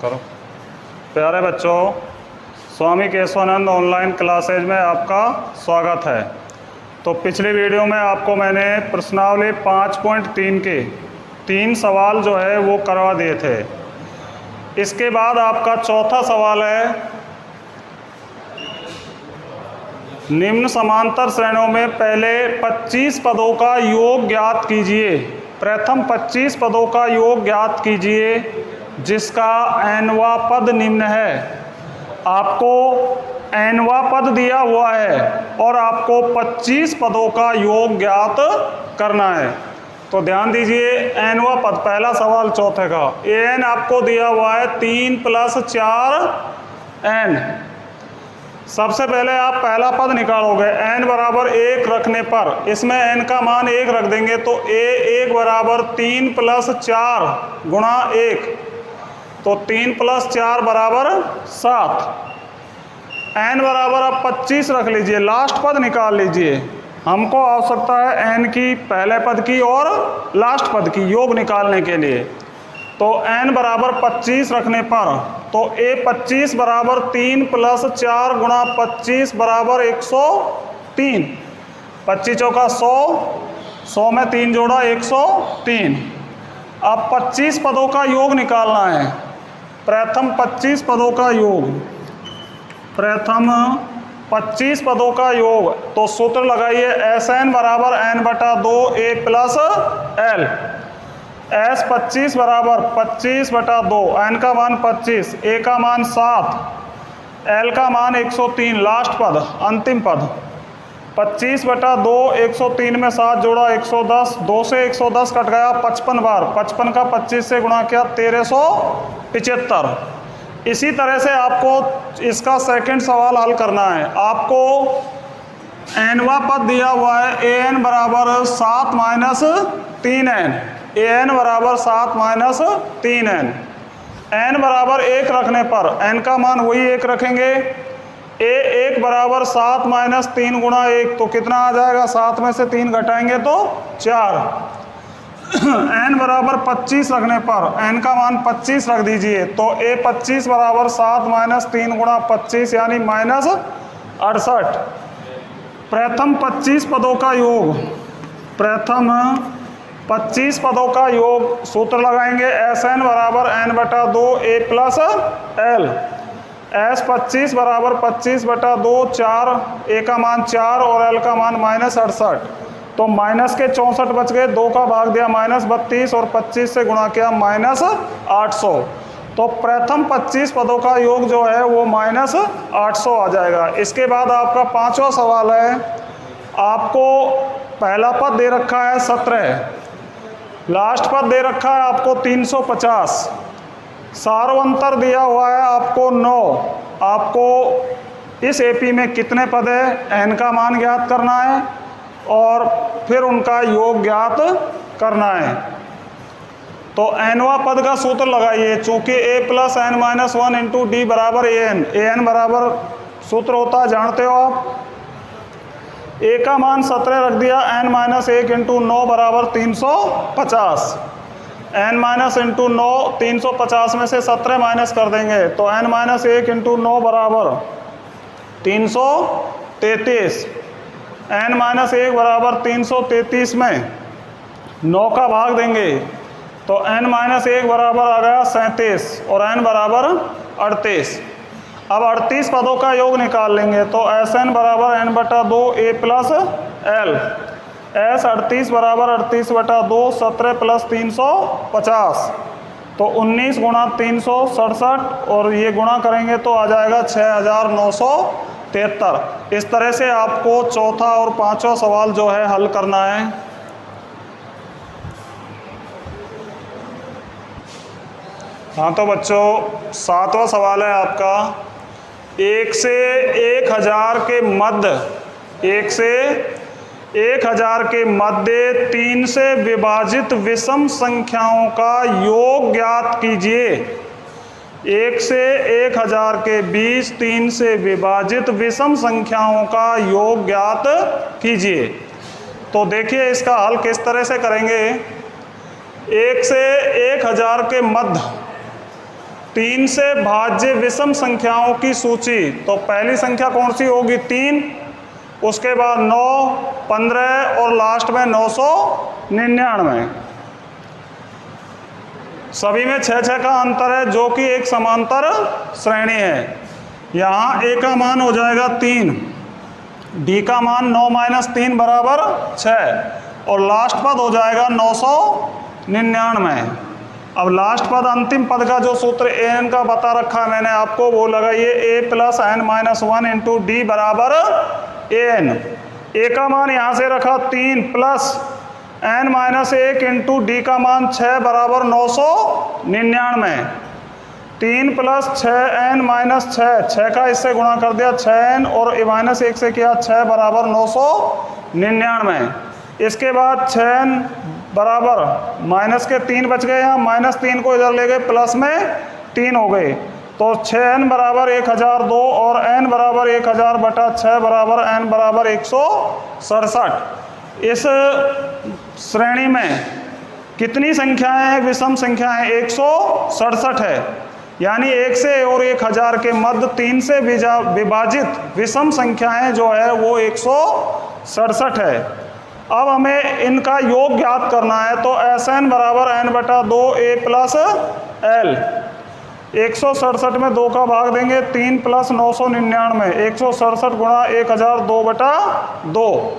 करो। प्यारे बच्चों, स्वामी केशवानंद ऑनलाइन क्लासेज में आपका स्वागत है। तो पिछली वीडियो में आपको मैंने प्रश्नावली 5.3 के 3 सवाल जो है वो करवा दिए थे। इसके बाद आपका चौथा सवाल है, निम्न समांतर श्रेणियों में पहले 25 पदों का योग ज्ञात कीजिए। प्रथम 25 पदों का योग ज्ञात कीजिए जिसका nवां पद निम्न है। आपको nवां पद दिया हुआ है और आपको 25 पदों का योग ज्ञात करना है। तो ध्यान दीजिए, nवां पद, पहला सवाल चौथे का, an आपको दिया हुआ है 3 + 4n। सबसे पहले आप पहला पद निकालोगे। n बराबर 1 रखने पर इसमें n का मान 1 रख देंगे तो a1 बराबर 3 + 4 गुणा 1, तो 3 + 4 बराबर 7। n बराबर आप 25 रख लीजिए, लास्ट पद निकाल लीजिए। हमको आवश्यकता है n की, पहले पद की और लास्ट पद की योग निकालने के लिए। तो n बराबर 25 रखने पर तो a 25 बराबर 3 + 4 गुणा 25 बराबर 103। 25 चौका 100, 100 में 3 जोड़ा 103। अब 25 पदों का योग निकालना है। प्रथम 25 पदों का योग, प्रथम 25 पदों का योग, तो सूत्र लगाइए Sn बराबर n/2 a + l। S 25 बराबर 25/2, n का मान 25, a का मान 7, l का मान 103, लास्ट पद, अंतिम पद। 25/2, 103 में 7 जोड़ा 110, 2 से 110 कट गया 55 बार, 55 का 25 से गुणा किया 1375। इसी तरह से आपको इसका सेकंड सवाल हल करना है। आपको nवां पद दिया हुआ है an बराबर 7 - 3n, an बराबर 7 - 3n। n बराबर 1 रखने पर n का मान वही 1 रखेंगे। a1 बराबर 7 - 3 गुणा 1, तो कितना आ जाएगा? 7 में से 3 घटाएंगे तो 4। n बराबर 25 रखने पर n का मान 25 रख दीजिए, तो a 25 बराबर 7 - 3 गुणा 25 यानी -68। प्रथम 25 पदों का योग, प्रथम 25 पदों का योग, सूत्र लगाएंगे Sn बराबर n/2 a + l। S 25 बराबर 25/2, 4, a का मान 4 और l का मान -68, तो माइनस के 64 बच गए, 2 का भाग दिया -32 और 25 से गुणा किया -800। तो प्रथम 25 पदों का योग जो है वो -800 आ जाएगा। इसके बाद आपका पांचवा सवाल है। आपको पहला पद दे रखा है 17, लास्ट पद दे रखा है आपको 350, सार्वंतर दिया हुआ है आपको 9। आपको इस एपी में कितने पद है, n का मान ज्ञात करना है और फिर उनका योग ज्ञात करना है। तो nवां पद का सूत्र लगाइए। चूंकि a + n - 1 × d बराबर an बराबर सूत्र होता है, जानते हो आप। a का मान 17 रख दिया, n - 1 × 9 बराबर 350। n - 1 × 9, 350 में से 17 माइनस कर देंगे तो n - 1 × 9 बराबर 333। n - 1 बराबर 333 में 9 का भाग देंगे तो n - 1 बराबर आ गया 37 और n बराबर 38। अब 38 पदों का योग निकाल लेंगे तो Sn बराबर n/2 a + l। S 38 बराबर 38/2, 17 + 350, तो 19 गुणा 367 और ये गुणा करेंगे तो आ जाएगा 6973। इस तरह से आपको चौथा और पांचवा सवाल जो है हल करना है। हाँ तो बच्चों, सातवां सवाल है आपका, 1 से 1000 के मध्य, 1 से 1000 के मध्य 3 से विभाजित विषम संख्याओं का योग ज्ञात कीजिए। 1 से 1000 के बीच 3 से विभाजित विषम संख्याओं का योग ज्ञात कीजिए। तो देखिए इसका हल किस तरह से करेंगे। 1 से 1000 के मध्य 3 से भाज्य विषम संख्याओं की सूची। तो पहली संख्या कौन सी होगी? 3, उसके बाद 9, 15 और लास्ट में 999। सभी में 6-6 का अंतर है, जो कि एक समांतर श्रेणी है। यहाँ A का मान हो जाएगा 3, D का मान 9 - 3 बराबर 6 और लास्ट पद हो जाएगा 999। अब लास्ट पद अंतिम पद का जो सूत्र an का बता रखा है मैंने आपको, वो लगाइए a + n - 1 × d बराबर an। a का मान यहाँ से रखा 3 प्लस n - 1 × d का मान 6 बराबर 999। 3 + 6n - 6 का इससे गुणा कर दिया 6n और -1 से किया 6 बराबर 999। इसके बाद 6n बराबर माइनस के 3 बच गए, यहाँ -3 को इधर ले गए, प्लस में 3 हो गए। तो 6n बराबर 1002 और n बराबर 1000/6 बराबर n बराबर 167। इस श्रेणी में कितनी संख्याएं हैं? विषम संख्याएं 167 है। यानी 1 से और 1000 के मध्य 3 से विभाजित विषम संख्याएं जो है वो 167 है। अब हमें इनका योग ज्ञात करना है। तो Sn बराबर n/2 a + l। 167 में 2 का भाग देंगे, 3 + 999। 167 गुणा 1002/2,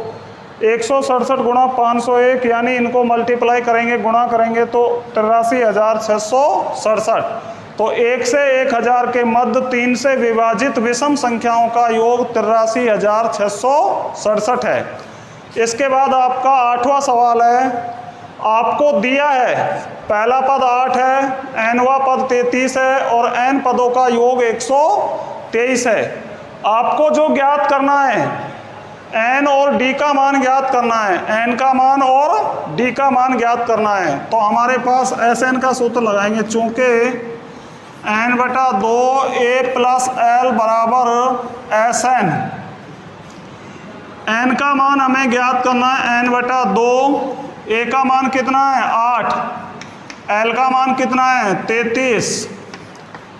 167 गुणा 501, यानी इनको मल्टीप्लाई करेंगे, गुणा करेंगे तो 83,667। तो 1 से 1000 के मध्य 3 से विभाजित विषम संख्याओं का योग 83,667 है। इसके बाद आपका 8वां सवाल है। आपको दिया है पहला पद 8 है, nवां पद 33 है और n पदों का योग 123 है। आपको जो ज्ञात करना है, n और d का मान ज्ञात करना है, n का मान और d का मान ज्ञात करना है। तो हमारे पास Sn का सूत्र लगाएंगे, चूंकि n/2 a + l बराबर Sn। n का मान हमें ज्ञात करना है n/2। a का मान कितना है? 8। l का मान कितना है? 33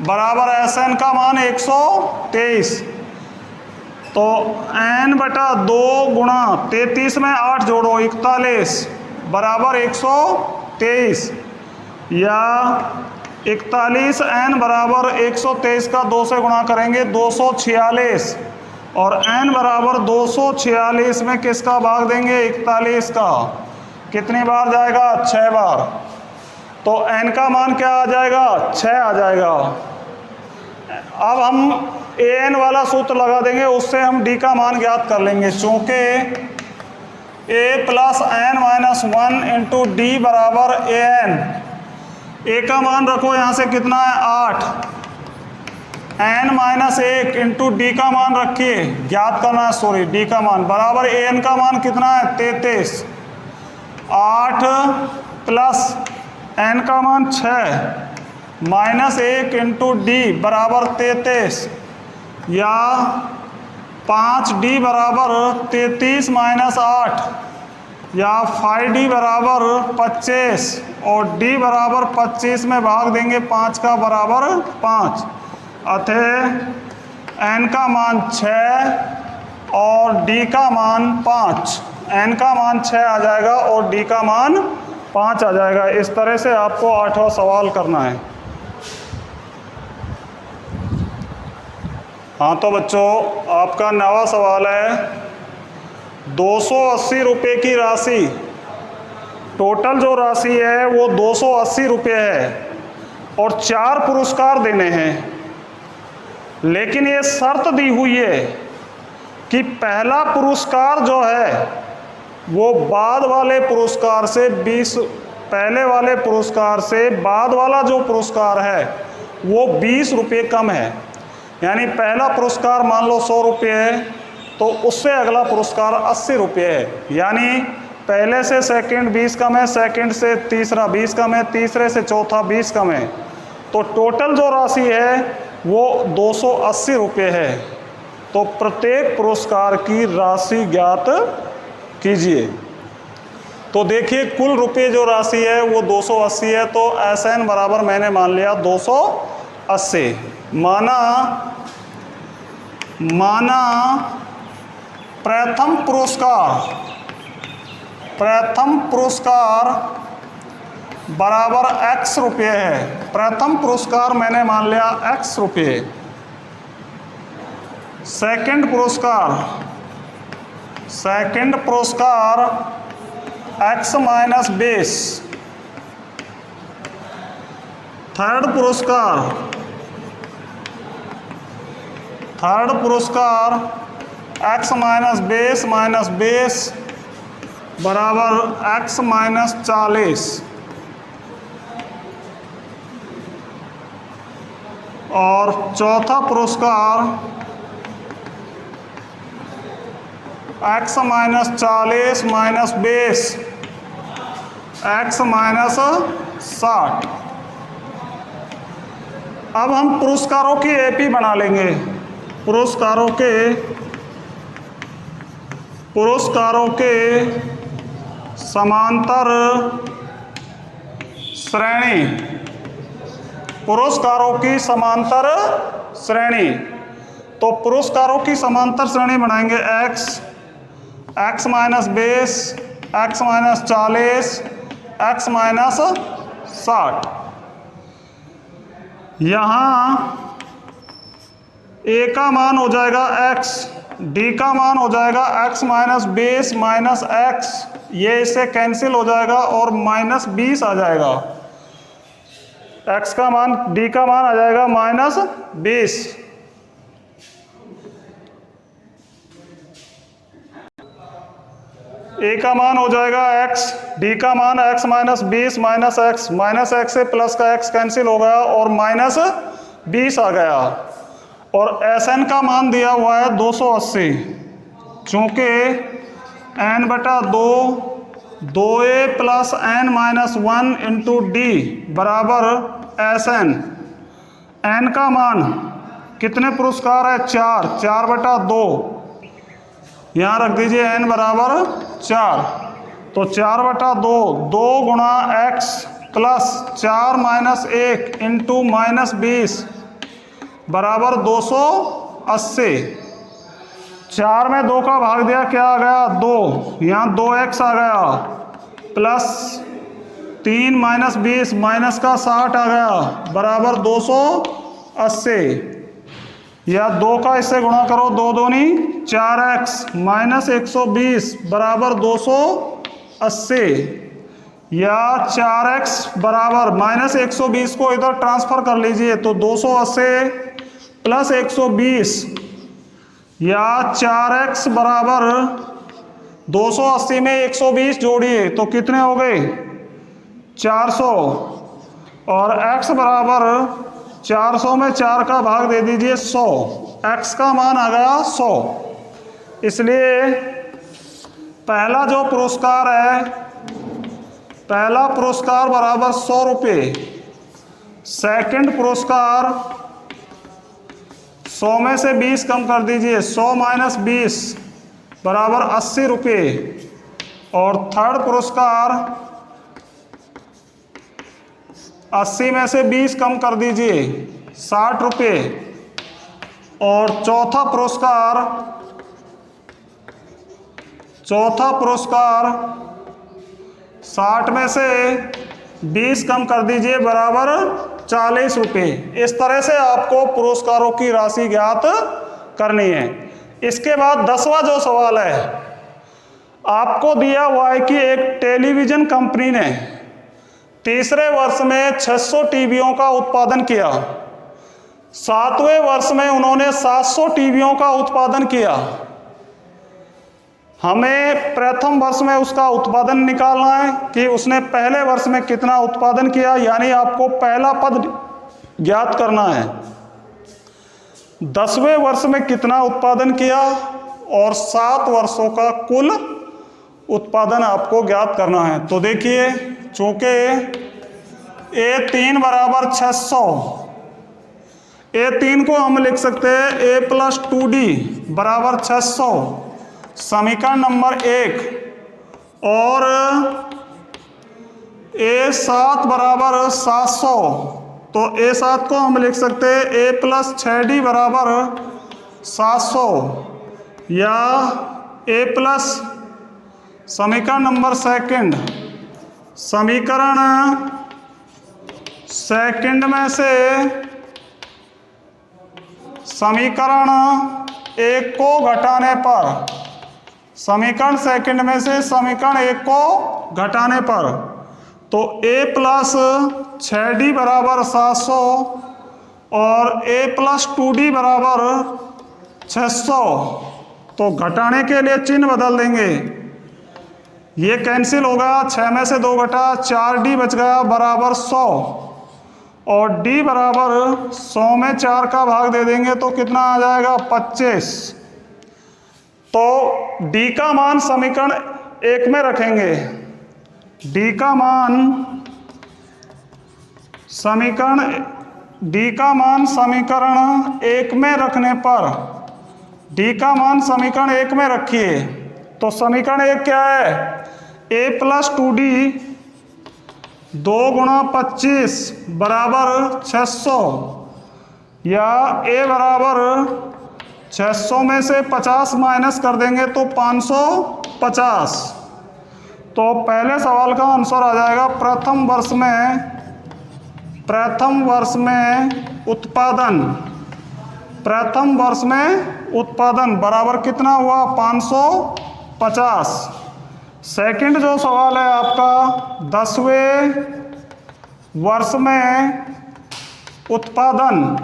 बराबर Sn का मान 123। तो n/2 गुणा 33 में 8 जोड़ो 41 बराबर 123, या 41 n बराबर 123 का 2 से गुणा करेंगे 246 और n बराबर 246 में किसका भाग देंगे? 41 का। कितनी बार जाएगा? 6 बार। तो n का मान क्या आ जाएगा? 6 आ जाएगा। अब हम an वाला सूत्र लगा देंगे, उससे हम d का मान ज्ञात कर लेंगे। चूंकि a + n - 1 × d बराबर an। a का मान रखो यहाँ से कितना है? 8। n - 1 × d का मान रखिए, ज्ञात करना है, सॉरी d का मान बराबर an का मान कितना है? 33। 8 प्लस n का मान 6 -1 × d बराबर 33, या 5d बराबर 33 - 8, या 5d बराबर 25 और d बराबर 25 में भाग देंगे 5 का बराबर 5। अतः n का मान 6 और d का मान 5। n का मान 6 आ जाएगा और d का मान 5 आ जाएगा। इस तरह से आपको 8वां सवाल करना है। हाँ तो बच्चों, आपका 9वां सवाल है। 280 रुपये की राशि, टोटल जो राशि है वो 280 रुपये है और 4 पुरस्कार देने हैं। लेकिन ये शर्त दी हुई है कि पहला पुरस्कार जो है वो बाद वाले पुरस्कार से 20, पहले वाले पुरस्कार से बाद वाला जो पुरस्कार है वो 20 रुपये कम है। यानी पहला पुरस्कार मान लो 100 रुपये है, तो उससे अगला पुरस्कार 80 रुपये है। यानी पहले से सेकंड 20 कम है, सेकंड से तीसरा 20 कम है, तीसरे से चौथा 20 कम है। तो टोटल जो राशि है वो 280 रुपये है। तो प्रत्येक पुरस्कार की राशि ज्ञात कीजिए। तो देखिए, कुल रुपये जो राशि है वो 280 है। तो Sn बराबर मैंने मान लिया 280 80। माना प्रथम पुरस्कार बराबर x रुपये है। प्रथम पुरस्कार मैंने मान लिया x रुपये। सेकंड पुरस्कार x माइनस 20। थर्ड पुरस्कार x माइनस 20 बराबर x माइनस 40। और चौथा पुरस्कार x minus 40 minus 20 x minus 60। अब हम पुरस्कारों की एपी बना लेंगे। पुरस्कारों के समांतर श्रेणी। पुरस्कारों की समांतर श्रेणी। तो पुरस्कारों की समांतर श्रेणी बनाएंगे x minus 20 x minus 40 x minus 60। यहाँ a का मान हो जाएगा x, d का मान हो जाएगा x माइनस 20 माइनस x, ये इससे कैंसिल हो जाएगा और माइनस 20 आ जाएगा। x का मान d का मान आ जाएगा माइनस 20। a का मान हो जाएगा x, d का मान x माइनस 20 माइनस x से प्लस का x कैंसिल हो गया और माइनस 20 आ गया। और Sn का मान दिया हुआ है 280। चूंकि n बटा 2a plus n minus 1 into D बराबर Sn। n का मान कितने पुरस्कार है? 4 बटा 2। यहाँ रख दीजिए n बराबर 4। तो 4 बटा 2 गुणा x plus 4 minus 1 into minus 20 बराबर 280। 4 में 2 का भाग दिया, क्या आ गया? 2। यहाँ 2x आ गया प्लस 3 माइनस 20 माइनस का 60 आ गया बराबर 280। या 2 का इससे गुणा करो, 2 दूनी 4x माइनस 120 बराबर 280। या 4x बराबर माइनस 120 को इधर ट्रांसफर कर लीजिए तो 280 प्लस 120। या 4x बराबर 280 में 120 जोड़िए तो कितने हो गए? 400। और x बराबर 400 में 4 का भाग दे दीजिए 100। x का मान आ गया 100। इसलिए पहला जो पुरस्कार है, पहला पुरस्कार बराबर 100 रुपये। सेकंड पुरस्कार 100 में से 20 कम कर दीजिए, 100 माइनस 20 बराबर 80 रुपये। और थर्ड पुरस्कार 80 में से 20 कम कर दीजिए, 60 रुपये। और चौथा पुरस्कार 60 में से 20 कम कर दीजिए बराबर 40 रुपये। इस तरह से आपको पुरस्कारों की राशि ज्ञात करनी है। इसके बाद 10वां जो सवाल है, आपको दिया हुआ है कि एक टेलीविज़न कंपनी ने तीसरे वर्ष में 600 टीवियों का उत्पादन किया। 7वें वर्ष में उन्होंने 700 टीवियों का उत्पादन किया। हमें प्रथम वर्ष में उसका उत्पादन निकालना है कि उसने पहले वर्ष में कितना उत्पादन किया, यानी आपको पहला पद ज्ञात करना है। 10वें वर्ष में कितना उत्पादन किया और 7 वर्षों का कुल उत्पादन आपको ज्ञात करना है। तो देखिए, चूंकि A3 बराबर 600, A3 को हम लिख सकते हैं A प्लस 2D बराबर 600, समीकरण नंबर 1। और A7 बराबर 700 तो A7 को हम लिख सकते हैं A प्लस 6D बराबर 700, या A प्लस समीकरण नंबर सेकंड, समीकरण सेकंड में से समीकरण एक को घटाने पर, समीकरण सेकंड में से समीकरण एक को घटाने पर, तो A प्लस 6D बराबर 700 और A प्लस 2D बराबर 600, तो घटाने के लिए चिन्ह बदल देंगे, ये कैंसिल होगा, 6 में से 2 घटा 4D बच गया बराबर 100, और D बराबर 100 में 4 का भाग दे देंगे तो कितना आ जाएगा 25। तो D का मान समीकरण एक में रखेंगे, D का मान समीकरण एक में रखने पर, D का मान समीकरण एक में रखिए, तो समीकरण एक क्या है, A प्लस 2D 2 गुणा 25 बराबर 600, या A बराबर 600 में से 50 माइनस कर देंगे तो 550। तो पहले सवाल का आंसर आ जाएगा प्रथम वर्ष में उत्पादन बराबर कितना हुआ 550। सेकंड जो सवाल है आपका 10वें वर्ष में उत्पादन,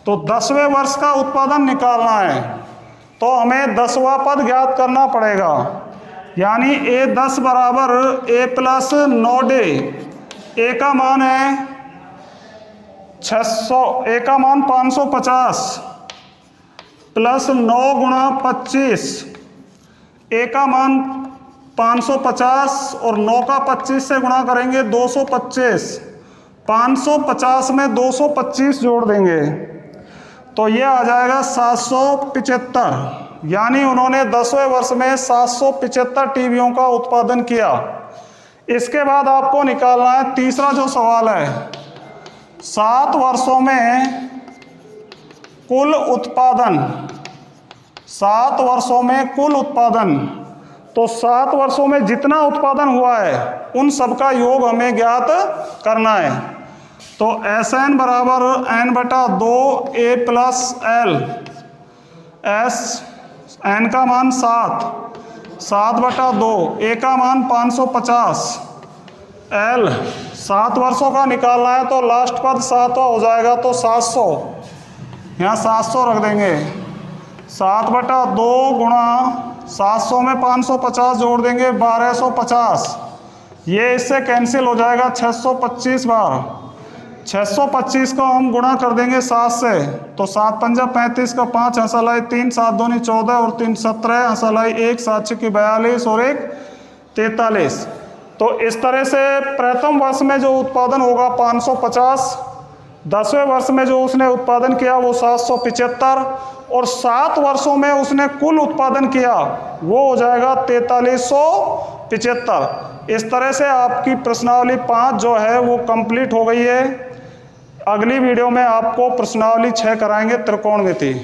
तो 10वें वर्ष का उत्पादन निकालना है, तो हमें 10वां पद ज्ञात करना पड़ेगा, यानी A10 बराबर A प्लस 9D, A का मान है 600, A का मान 550 प्लस 9 गुणा 25, A का मान 550 और 9 का 25 से गुणा करेंगे 225, 550 में 225 जोड़ देंगे तो ये आ जाएगा 775, यानी उन्होंने 10वें वर्ष में 775 टीवियों का उत्पादन किया। इसके बाद आपको निकालना है तीसरा जो सवाल है, 7 वर्षों में कुल उत्पादन, 7 वर्षों में कुल उत्पादन, तो 7 वर्षों में जितना उत्पादन हुआ है उन सब का योग हमें ज्ञात करना है। तो Sn बराबर n बटा 2 A प्लस L, n का मान 7 बटा 2, A का मान 550, L 7 वर्षों का निकालना है तो लास्ट पद 7वां हो जाएगा, तो 700, यहाँ 700 रख देंगे, 7 बटा 2 गुणा 700 में 550 जोड़ देंगे 1250, ये इससे कैंसिल हो जाएगा 625 बार, 625 को हम गुणा कर देंगे 7 से, तो 7 पंजा 35 का 5 हंसालाई 3, 7 दूनी 14 और 3 17 हंसालाई 1, 7 छक्की 42 और 1 43। तो इस तरह से प्रथम वर्ष में जो उत्पादन होगा 550, 10वें वर्ष में जो उसने उत्पादन किया वो 775, और 7 वर्षों में उसने कुल उत्पादन किया वो हो जाएगा 4375। इस तरह से आपकी प्रश्नावली 5 जो है वो कंप्लीट हो गई है। अगली वीडियो में आपको प्रश्नावली 6 कराएंगे त्रिकोणमिति।